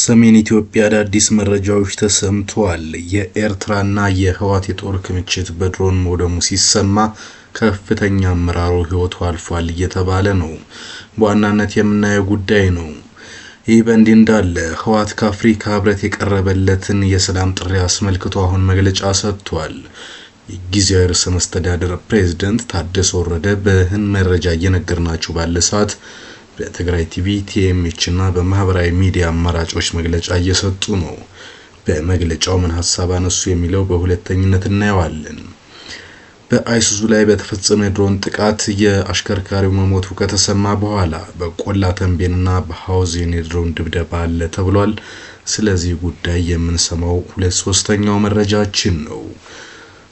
ከሰሜን ኢትዮጵያ አዳዲስ መረጃዎች ተሰምተዋል። የኤርትራና የህወሓት የጦር ክምችት በድሮን መውደሙ ሲሰማ ከፍተኛ አመራሩ ህይወቱ አልፏል እየተባለ ነው። በዋናነት የምናየው ጉዳይ ነው። ይህ በእንዲህ እንዳለ ህወሓት ከአፍሪካ ህብረት የቀረበለትን የሰላም ጥሪ አስመልክቶ አሁን መግለጫ ሰጥቷል። የጊዜያዊ ርዕሰ መስተዳድር ፕሬዝዳንት ታደሰ ወረደ በህን መረጃ እየነገርናችሁ ባለ ሰዓት በትግራይ ቲቪ ቲኤምኤች እና በማህበራዊ ሚዲያ አማራጮች መግለጫ እየሰጡ ነው። በመግለጫው ምን ሐሳብ አነሱ የሚለው በሁለተኝነት እናየዋለን። በአይሱዙ ላይ በተፈጸመ ድሮን ጥቃት የአሽከርካሪው መሞቱ ከተሰማ በኋላ በቆላ ተንቤንና በሃውዜን የድሮን ድብደባ አለ ተብሏል። ስለዚህ ጉዳይ የምንሰማው 2/3ኛው መረጃችን ነው።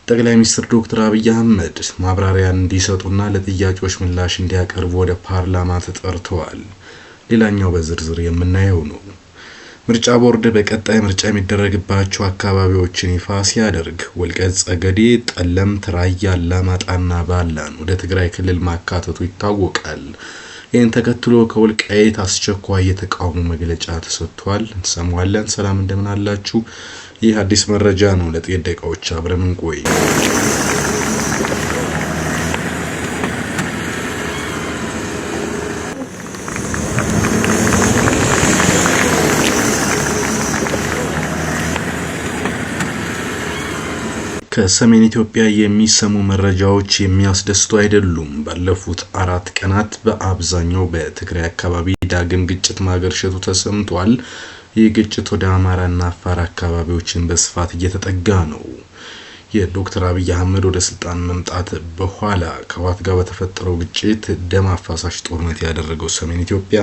ጠቅላይ ሚኒስትር ዶክተር አብይ አህመድ ማብራሪያ እንዲሰጡና ለጥያቄዎች ምላሽ እንዲያቀርቡ ወደ ፓርላማ ተጠርተዋል። ሌላኛው በዝርዝር የምናየው ነው። ምርጫ ቦርድ በቀጣይ ምርጫ የሚደረግባቸው አካባቢዎችን ይፋ ሲያደርግ ወልቃይት ጠገዴ፣ ጠለምት፣ ራያ፣ አላማጣና ባላን ወደ ትግራይ ክልል ማካተቱ ይታወቃል። ይህን ተከትሎ ከወልቃይት አስቸኳይ የተቃውሞ መግለጫ ተሰጥቷል። እንሰማዋለን። ሰላም እንደምን አላችሁ? ይህ አዲስ መረጃ ነው። ለጥቂት ደቂቃዎች አብረን እንቆይ። ከሰሜን ኢትዮጵያ የሚሰሙ መረጃዎች የሚያስደስቱ አይደሉም። ባለፉት 4 ቀናት በአብዛኛው በትግራይ አካባቢ ዳግም ግጭት ማገርሸቱ ተሰምቷል። ይህ ግጭት ወደ አማራና አፋር አካባቢዎችን በስፋት እየተጠጋ ነው። የዶክተር አብይ አህመድ ወደ ስልጣን መምጣት በኋላ ከህወሓት ጋር በተፈጠረው ግጭት ደም አፋሳሽ ጦርነት ያደረገው ሰሜን ኢትዮጵያ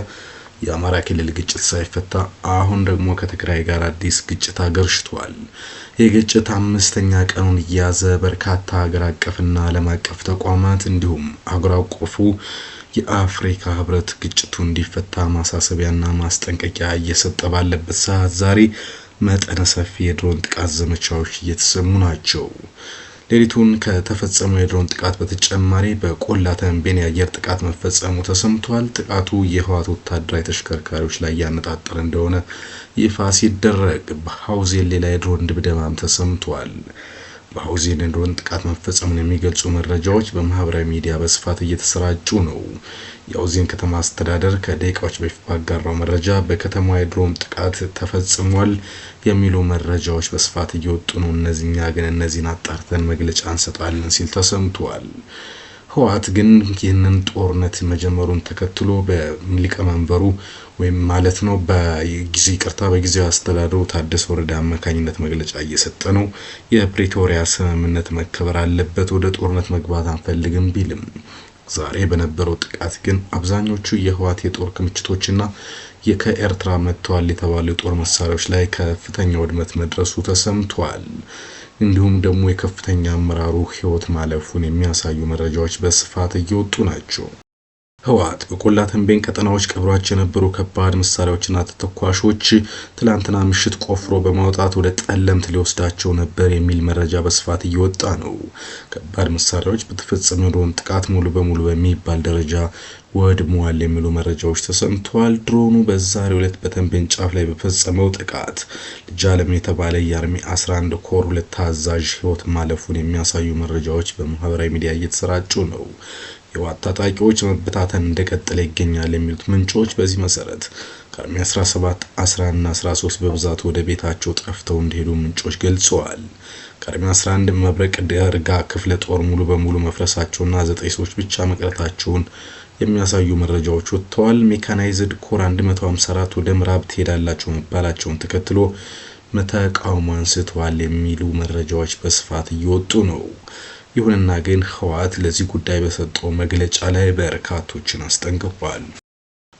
የአማራ ክልል ግጭት ሳይፈታ አሁን ደግሞ ከትግራይ ጋር አዲስ ግጭት አገርሽቷል። የግጭት 5ኛ ቀኑን እየያዘ በርካታ ሀገር አቀፍና ዓለም አቀፍ ተቋማት እንዲሁም አገር አቀፉ የአፍሪካ ህብረት ግጭቱ እንዲፈታ ማሳሰቢያና ማስጠንቀቂያ እየሰጠ ባለበት ሰዓት ዛሬ መጠነ ሰፊ የድሮን ጥቃት ዘመቻዎች እየተሰሙ ናቸው። ሌሊቱን ከተፈጸመው የድሮን ጥቃት በተጨማሪ በቆላ ተንቤን የአየር ጥቃት መፈጸሙ ተሰምቷል። ጥቃቱ የህወሓት ወታደራዊ ተሽከርካሪዎች ላይ ያነጣጠረ እንደሆነ ይፋ ሲደረግ በሃውዜን ሌላ የድሮን ድብደባም ተሰምቷል። በሃውዜን የድሮን ጥቃት መፈጸሙን የሚገልጹ መረጃዎች በማህበራዊ ሚዲያ በስፋት እየተሰራጩ ነው። የሃውዜን ከተማ አስተዳደር ከደቂቃዎች በፊት ባጋራው መረጃ በከተማዋ የድሮን ጥቃት ተፈጽሟል የሚሉ መረጃዎች በስፋት እየወጡ ነው። እነዚህን አጣርተን መግለጫ እንሰጣለን ሲል ተሰምቷል። ህወሓት ግን ይህንን ጦርነት መጀመሩን ተከትሎ በሊቀመንበሩ ወይም ማለት ነው በጊዜያዊ አስተዳደሩ ታደሰ ወረደ አማካኝነት መግለጫ እየሰጠ ነው። የፕሪቶሪያ ስምምነት መከበር አለበት፣ ወደ ጦርነት መግባት አንፈልግም ቢልም ዛሬ በነበረው ጥቃት ግን አብዛኞቹ የህወሓት የጦር ክምችቶችና ከኤርትራ መጥተዋል የተባሉ የጦር መሳሪያዎች ላይ ከፍተኛ ውድመት መድረሱ ተሰምቷል። እንዲሁም ደግሞ የከፍተኛ አመራሩ ህይወት ማለፉን የሚያሳዩ መረጃዎች በስፋት እየወጡ ናቸው። ህወሓት በቆላ ተንቤን ቀጠናዎች ቀብሯቸው የነበሩ ከባድ መሳሪያዎችና ተተኳሾች ትላንትና ምሽት ቆፍሮ በማውጣት ወደ ጠለምት ሊወስዳቸው ነበር የሚል መረጃ በስፋት እየወጣ ነው። ከባድ መሳሪያዎች በተፈጸመው ድሮን ጥቃት ሙሉ በሙሉ በሚባል ደረጃ ወድመዋል የሚሉ መረጃዎች ተሰምተዋል። ድሮኑ በዛሬው ዕለት በተንቤን ጫፍ ላይ በፈጸመው ጥቃት ልጅ አለም የተባለ የአርሚ 11 ኮር 2 ታዛዥ ህይወት ማለፉን የሚያሳዩ መረጃዎች በማህበራዊ ሚዲያ እየተሰራጩ ነው። የህወሓት ታጣቂዎች መበታተን እንደቀጠለ ይገኛል የሚሉት ምንጮች በዚህ መሰረት ከአርሚ 17፣ 11 እና 13 በብዛት ወደ ቤታቸው ጠፍተው እንደሄዱ ምንጮች ገልጸዋል። ከአርሚ 11 መብረቅ ደርጋ ክፍለ ጦር ሙሉ በሙሉ መፍረሳቸውና 9 ሰዎች ብቻ መቅረታቸውን የሚያሳዩ መረጃዎች ወጥተዋል። ሜካናይዝድ ኮር 154 ወደ ምዕራብ ትሄዳላቸው መባላቸውን ተከትሎ ተቃውሞ አንስተዋል የሚሉ መረጃዎች በስፋት እየወጡ ነው። ይሁንና ግን ህወሓት ለዚህ ጉዳይ በሰጠው መግለጫ ላይ በርካቶችን አስጠንቅቋል።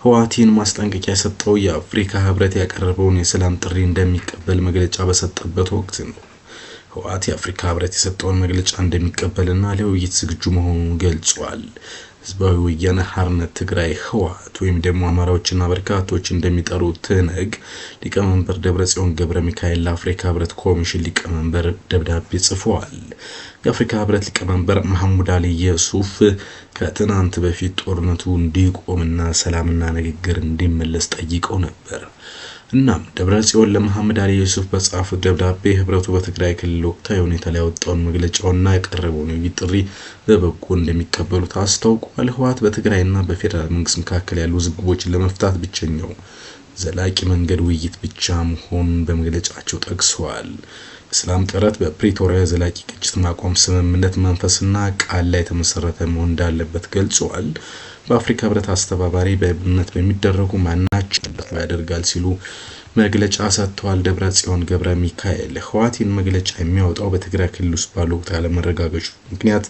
ህወሓትን ማስጠንቀቂያ የሰጠው የአፍሪካ ህብረት ያቀረበውን የሰላም ጥሪ እንደሚቀበል መግለጫ በሰጠበት ወቅት ነው። ህወሓት የአፍሪካ ህብረት የሰጠውን መግለጫ እንደሚቀበልና ለውይይት ዝግጁ መሆኑን ገልጿል። ህዝባዊ ወያነ ሓርነት ትግራይ ህወሓት ወይም ደግሞ አማራዎችና በርካቶች እንደሚጠሩት ትነግ ሊቀመንበር ደብረጽዮን ገብረ ሚካኤል ለአፍሪካ ህብረት ኮሚሽን ሊቀመንበር ደብዳቤ ጽፈዋል። የአፍሪካ ህብረት ሊቀመንበር መሐሙድ አሊ የሱፍ ከትናንት በፊት ጦርነቱ እንዲቆምና ሰላምና ንግግር እንዲመለስ ጠይቀው ነበር። እናም ደብረጽዮን ለመሐመድ አሊ ዩሱፍ በጻፉት ደብዳቤ ህብረቱ በትግራይ ክልል ወቅታዊ ሁኔታ ላይ ያወጣውን መግለጫውና ያቀረበውን የውይይት ጥሪ በበጎ እንደሚቀበሉት አስታውቋል። ህወሓት በትግራይና በፌዴራል መንግስት መካከል ያሉ ውዝግቦችን ለመፍታት ብቸኛው ዘላቂ መንገድ ውይይት ብቻ መሆኑን በመግለጫቸው ጠቅሰዋል። የሰላም ጥረት በፕሪቶሪያ ዘላቂ ግጭት ማቆም ስምምነት መንፈስና ቃል ላይ የተመሰረተ መሆን እንዳለበት ገልጸዋል። በአፍሪካ ህብረት አስተባባሪ በእምነት በሚደረጉ ማናቸውም ያደርጋል ሲሉ መግለጫ ሰጥተዋል። ደብረጽዮን ገብረ ሚካኤል ህወሓትን መግለጫ የሚያወጣው በትግራይ ክልል ውስጥ ባሉ ወቅት ያለመረጋጋቶች ምክንያት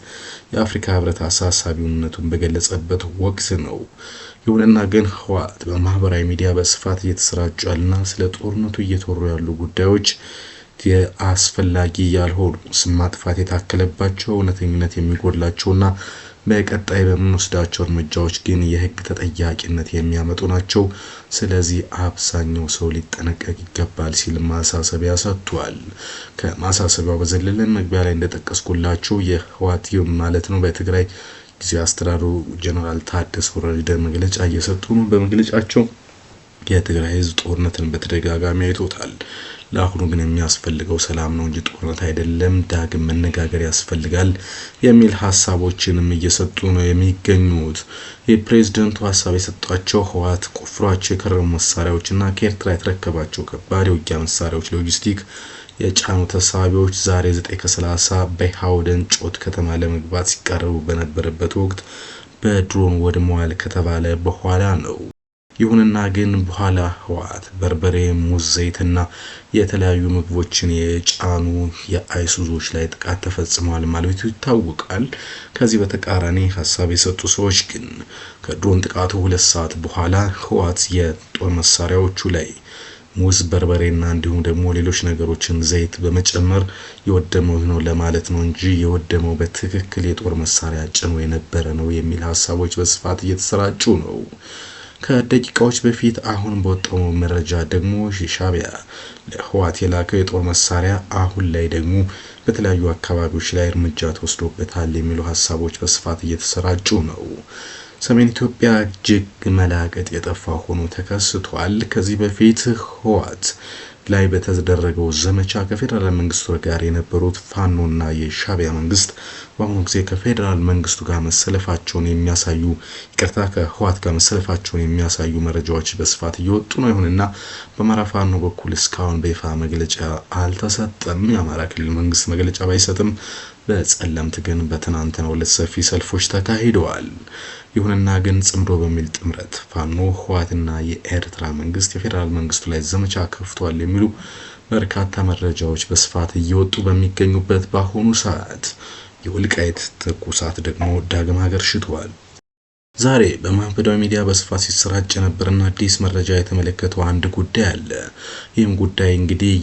የአፍሪካ ህብረት አሳሳቢነቱን በገለጸበት ወቅት ነው። ይሁንና ግን ህወሓት በማህበራዊ ሚዲያ በስፋት እየተሰራጩ ያሉና ስለ ጦርነቱ እየተወሩ ያሉ ጉዳዮች አስፈላጊ ያልሆኑ ስም ማጥፋት የታከለባቸው እውነተኝነት የሚጎድላቸውና በቀጣይ በምንወስዳቸው እርምጃዎች ግን የህግ ተጠያቂነት የሚያመጡ ናቸው። ስለዚህ አብዛኛው ሰው ሊጠነቀቅ ይገባል ሲል ማሳሰቢያ ሰጥቷል። ከማሳሰቢያው በዘለለ መግቢያ ላይ እንደጠቀስኩላችሁ የህወሓት ማለት ነው በትግራይ ጊዜያዊ አስተዳዳሪ ጀነራል ታደሰ ወረደ መግለጫ እየሰጡ ነው። በመግለጫቸው የትግራይ ህዝብ ጦርነትን በተደጋጋሚ አይቶታል። ለአሁኑ ግን የሚያስፈልገው ሰላም ነው እንጂ ጦርነት አይደለም፣ ዳግም መነጋገር ያስፈልጋል የሚል ሐሳቦችንም እየሰጡ ነው የሚገኙት። የፕሬዝዳንቱ ሐሳብ የሰጧቸው ህወሓት ቆፍሯቸው የከረሙ መሳሪያዎችና ከኤርትራ የተረከባቸው ከባድ የውጊያ መሳሪያዎች ሎጂስቲክ የጫኑ ተሳቢዎች ዛሬ 9:30 በሃውደን ጮት ከተማ ለመግባት ሲቃረቡ በነበረበት ወቅት በድሮን ወድመዋል ከተባለ በኋላ ነው። ይሁንና ግን በኋላ ህወሓት በርበሬ፣ ሙዝ፣ ዘይትና የተለያዩ ምግቦችን የጫኑ የአይሱዞች ላይ ጥቃት ተፈጽሟል ማለቱ ይታወቃል። ከዚህ በተቃራኒ ሐሳብ የሰጡ ሰዎች ግን ከድሮን ጥቃቱ 2 ሰዓት በኋላ ህወሓት የጦር መሳሪያዎቹ ላይ ሙዝ፣ በርበሬና እንዲሁም ደግሞ ሌሎች ነገሮችን ዘይት በመጨመር የወደመው ነው ለማለት ነው እንጂ የወደመው በትክክል የጦር መሳሪያ ጭኖ የነበረ ነው የሚል ሐሳቦች በስፋት እየተሰራጩ ነው። ከደቂቃዎች በፊት አሁን በወጣው መረጃ ደግሞ ሻዕቢያ ለህወሓት የላከው የጦር መሳሪያ አሁን ላይ ደግሞ በተለያዩ አካባቢዎች ላይ እርምጃ ተወስዶበታል የሚሉ ሐሳቦች በስፋት እየተሰራጩ ነው። ሰሜን ኢትዮጵያ እጅግ መላቀጥ የጠፋ ሆኖ ተከስቷል። ከዚህ በፊት ህወሓት ላይ በተደረገው ዘመቻ ከፌደራል መንግስቱ ጋር የነበሩት ፋኖና የሻዕቢያ መንግስት በአሁኑ ጊዜ ከፌደራል መንግስቱ ጋር መሰለፋቸውን የሚያሳዩ ከህወሓት ጋር መሰለፋቸውን የሚያሳዩ መረጃዎች በስፋት እየወጡ ነው። ይሁንና በአማራ ፋኖ በኩል እስካሁን በይፋ መግለጫ አልተሰጠም። የአማራ ክልል መንግስት መግለጫ ባይሰጥም በጸለምት ግን በትናንትናው ዕለት ሰፊ ሰልፎች ተካሂደዋል። ይሁንና ግን ጽምዶ በሚል ጥምረት ፋኖ ህወሓትና የኤርትራ መንግስት የፌደራል መንግስቱ ላይ ዘመቻ ከፍቷል የሚሉ በርካታ መረጃዎች በስፋት እየወጡ በሚገኙበት በአሁኑ ሰዓት የወልቃይት ትኩሳት ደግሞ ዳግም ሀገር ሽቷል። ዛሬ በማህበራዊ ሚዲያ በስፋት ሲሰራጭ የነበረና አዲስ መረጃ የተመለከተው አንድ ጉዳይ አለ። ይህም ጉዳይ እንግዲህ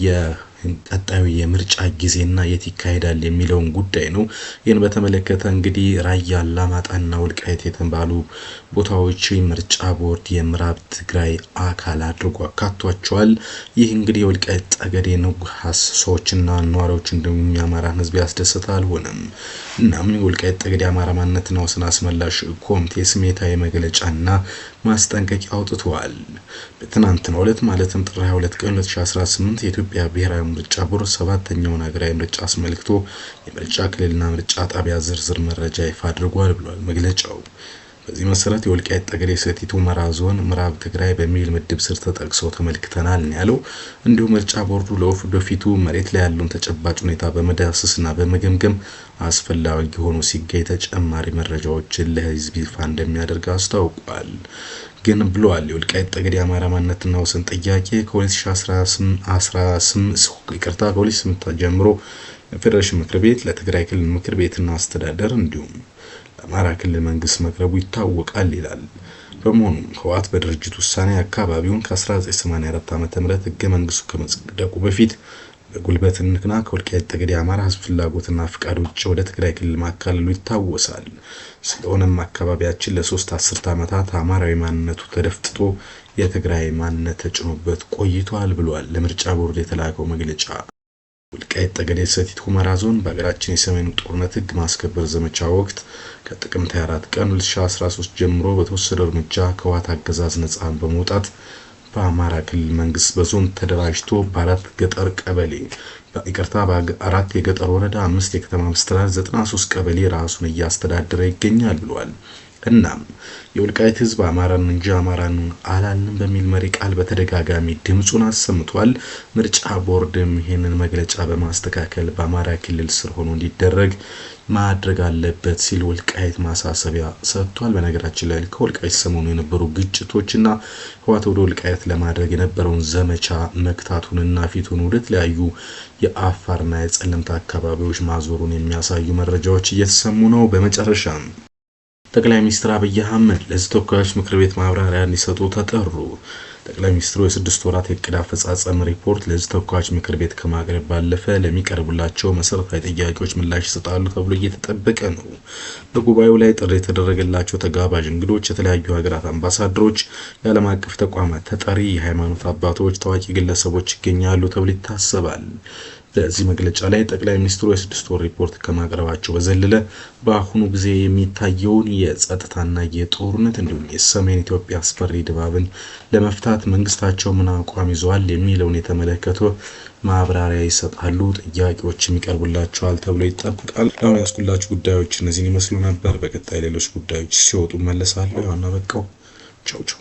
ቀጣዩ የምርጫ ጊዜና የት ይካሄዳል የሚለውን ጉዳይ ነው። ይህን በተመለከተ እንግዲህ ራያ፣ አላማጣና ወልቃይት የተባሉ ቦታዎች ምርጫ ቦርድ የምዕራብ ትግራይ አካል አድርጎ አካቷቸዋል። ይህ እንግዲህ የወልቃይት ጠገዴ ሰዎችና ነዋሪዎች እንደውም የአማራን ህዝብ ያስደስታል ሆነም እናም የወልቃይት ጠገዴ አማራ ማንነትና ወሰን አስመላሽ ኮሚቴ ስሜታዊ መግለጫና ማስጠንቀቂያ አውጥቷል። በትናንትናው ዕለት ማለትም ጥር 22 ቀን 2018 የኢትዮጵያ ብሔራዊ ምርጫ ቦርድ 7ኛውን ሀገራዊ ምርጫ አስመልክቶ የምርጫ ክልልና ምርጫ ጣቢያ ዝርዝር መረጃ ይፋ አድርጓል ብሏል መግለጫው። በዚህ መሰረት የወልቃይት ጠገዴ ሰቲት ሁመራ ዞን ምዕራብ ትግራይ በሚል ምድብ ስር ተጠቅሰው ተመልክተናል ያለው። እንዲሁም ምርጫ ቦርዱ ለወደፊቱ መሬት ላይ ያለውን ተጨባጭ ሁኔታ በመዳሰስና በመገምገም አስፈላጊ ሆኖ ሲገኝ ተጨማሪ መረጃዎችን ለህዝብ ይፋ እንደሚያደርግ አስታውቋል። ግን ብሏል የወልቃይት ጠገዴ አማራ ማንነትና ወሰን ጥያቄ ከ2008 ጀምሮ ለፌዴሬሽን ምክር ቤት፣ ለትግራይ ክልል ምክር ቤትና አስተዳደር እንዲሁም ለአማራ ክልል መንግስት መቅረቡ ይታወቃል ይላል። በመሆኑም ህወሓት በድርጅት ውሳኔ አካባቢውን ከ1984 ዓ.ም ህገ መንግስቱ ከመጽደቁ በፊት በጉልበትና ከወልቃይት ጠገዴ አማራ ህዝብ ፍላጎትና ፍቃድ ውጭ ወደ ትግራይ ክልል ማካለሉ ይታወሳል። ስለሆነም አካባቢያችን ለ3 አስርት ዓመታት አማራዊ ማንነቱ ተደፍጥጦ የትግራይ ማንነት ተጭኖበት ቆይቷል ብሏል ለምርጫ ቦርድ የተላከው መግለጫ። ወልቃይት ጠገዴ ሰቲት ሁመራ ዞን በሀገራችን የሰሜኑ ጦርነት ህግ ማስከበር ዘመቻ ወቅት ከጥቅምት 24 ቀን 2013 ጀምሮ በተወሰደው እርምጃ ከህወሓት አገዛዝ ነፃ በመውጣት በአማራ ክልል መንግስት በዞን ተደራጅቶ በአራት የገጠር ወረዳ 5 የከተማ መስተዳድር 93 ቀበሌ ራሱን እያስተዳደረ ይገኛል ብሏል። እናም የወልቃይት ህዝብ አማራን እንጂ አማራን አላልንም በሚል መሪ ቃል በተደጋጋሚ ድምጹን አሰምቷል። ምርጫ ቦርድም ይህንን መግለጫ በማስተካከል በአማራ ክልል ስር ሆኖ እንዲደረግ ማድረግ አለበት ሲል ወልቃይት ማሳሰቢያ ሰጥቷል። በነገራችን ላይ ከወልቃይት ሰሞኑ የነበሩ ግጭቶችና ህወሓት ወደ ወልቃይት ለማድረግ የነበረውን ዘመቻ መክታቱንና ፊቱን ወደ ተለያዩ የአፋርና የጸለምት አካባቢዎች ማዞሩን የሚያሳዩ መረጃዎች እየተሰሙ ነው። በመጨረሻም ጠቅላይ ሚኒስትር አብይ አህመድ ለህዝብ ተወካዮች ምክር ቤት ማብራሪያ እንዲሰጡ ተጠሩ። ጠቅላይ ሚኒስትሩ የስድስት ወራት የዕቅድ አፈጻጸም ሪፖርት ለህዝብ ተወካዮች ምክር ቤት ከማቅረብ ባለፈ ለሚቀርቡላቸው መሰረታዊ ጥያቄዎች ምላሽ ይሰጣሉ ተብሎ እየተጠበቀ ነው። በጉባኤው ላይ ጥሪ የተደረገላቸው ተጋባዥ እንግዶች የተለያዩ ሀገራት አምባሳደሮች፣ የዓለም አቀፍ ተቋማት ተጠሪ፣ የሃይማኖት አባቶች፣ ታዋቂ ግለሰቦች ይገኛሉ ተብሎ ይታሰባል። በዚህ መግለጫ ላይ ጠቅላይ ሚኒስትሩ የስድስት ወር ሪፖርት ከማቅረባቸው በዘለለ በአሁኑ ጊዜ የሚታየውን የጸጥታና የጦርነት እንዲሁም የሰሜን ኢትዮጵያ አስፈሪ ድባብን ለመፍታት መንግስታቸው ምን አቋም ይዟል የሚለውን የተመለከቱ ማብራሪያ ይሰጣሉ፣ ጥያቄዎችም ይቀርቡላቸዋል ተብሎ ይጠበቃል። አሁን ያስኩላችሁ ጉዳዮች እነዚህን ይመስሉ ነበር። በቀጣይ ሌሎች ጉዳዮች ሲወጡ መለሳለሁ። ያው በቃው። ቻው ቻው።